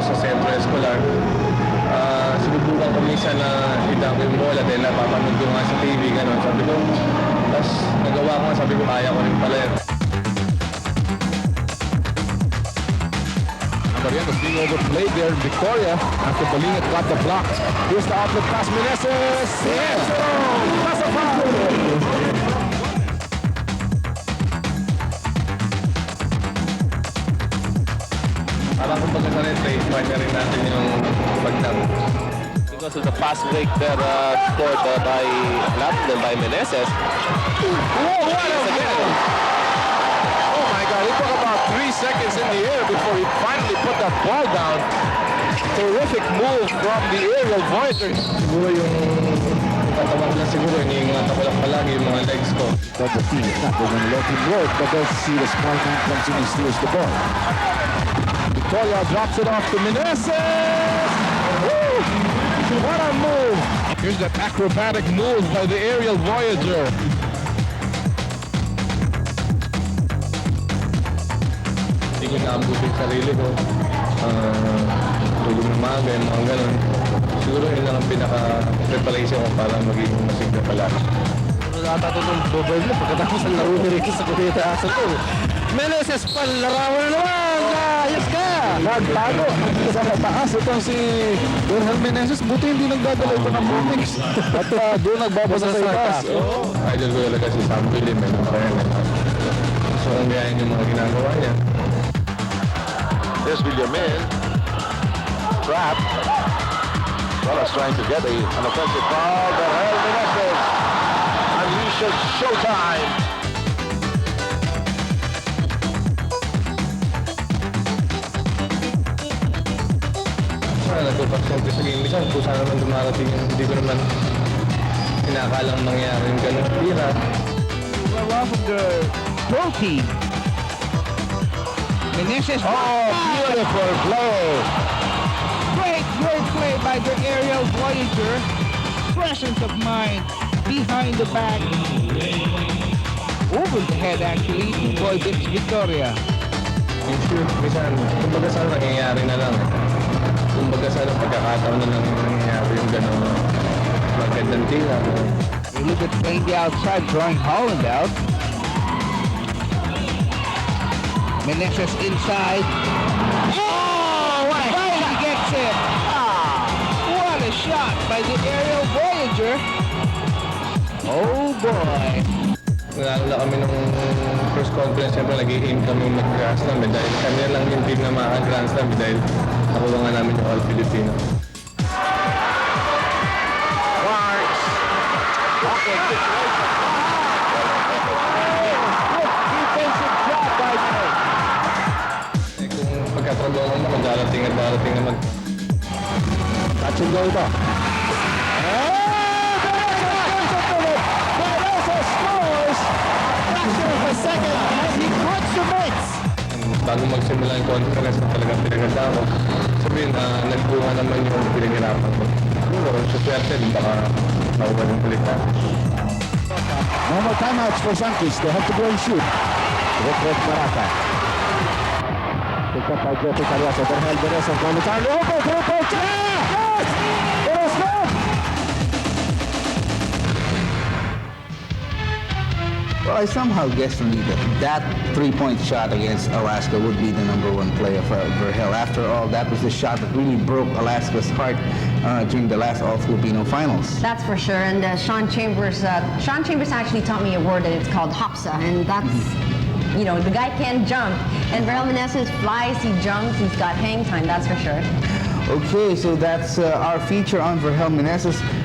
sa Centro Escolar. Sinubukan ko minsan na i-dunk yung bola dahil napapanood ko nga sa TV, gano'n. Sabi ko, tapos nagawa ko nga, sabi ko, kaya ko rin pala yan. Mariano's being overplayed there in Victoria after Balingat got the block. Here's the outlet pass, Meneses! Yes! That's a foul! Parang kung pagkasalit, try na rin natin yung pagdang. Because of the fast break that scored by Latin by Meneses. Whoa, what a goal! Oh my God, it took about 3 seconds in the air before he finally put that ball down. Terrific move from the aerial Voyager. Siguro yung katawan lang siguro, iniingatan ko lang palagi yung mga legs ko. But the team is not going to let him work, but they'll see the small man comes in and steals the ball. Victoria drops it off to Meneses! Woo! What a move! Here's that acrobatic move by the aerial Voyager. Hindi ko naambut yung sarili ko. Tulog ng maga, yung mga ganun. Siguro yun lang ang pinaka-preparation ko para maging masigla palagi. Natatatong double na pagkatapos ang laro ni Ricky sa Cubeta Asal ko. Meneses palarawan na naman! Ayos ka! Nagtago sa mataas itong si Wilhelm Meneses. Buti hindi nagdadala ito ng boomings. At doon nagbabasa sa itas. Idol ko talaga si Sam Willie, may mga kaya na. So, kung gayahin yung mga ginagawa niya. There's Villamin. Trap. Wallace trying to get an offensive foul, but Hell Meneses unleashes showtime. Sana nagpapasente sa game. Minsan, kung saan naman dumarating yung hindi ko naman kinakalang mangyari yung ganun. Bira. Well off of the goal team. Meneses. Oh, beautiful play! Great play by the aerial Voyager. Presence of mind behind the back. Over the head actually to avoid Victoria. Yung shoot, minsan, kumbaga saan nangyayari na lang. Kumbaga saan pagkakataon na lang nangyayari yung ganun. Magandang tira. You look at playing the outside, drawing Holland out. Meneses inside. Oh, what a shot! He gets it. What a shot by the aerial Voyager. Oh boy. Nalala kami nung first conference, siyempre nag-i-aim kami mag-Grand Slam dahil kami lang yung team na maka-Grand Slam dahil nakuha nga namin yung All-Filipino. Marks. Awkward situation. Good defensive job by Mel. Eh, kung pagkatrabaho mo, kung darating at darating na Touch and go ito. bago magsimula yung conference na talagang pinaganda ko, sabihin na nagbunga naman yung pinaghirapan ko. Siguro, sa swerte, baka makuha ng balita. No more timeouts for Sankis. They have to go and shoot. Red Marata. Pick up by Jeffrey Carriazo. Verhel Meneses momentarily open. Triple check! Yes! It is good! Well, I somehow guessed from that three-point shot against Alaska would be the #1 player for Verhel. After all, that was the shot that really broke Alaska's heart during the last All-Filipino finals. That's for sure. And Sean Chambers actually taught me a word that it's called hopsa, and that's, you know, the guy can jump. And Verhel Meneses flies, he jumps, he's got hang time, that's for sure. Okay, so that's our feature on Verhel Meneses.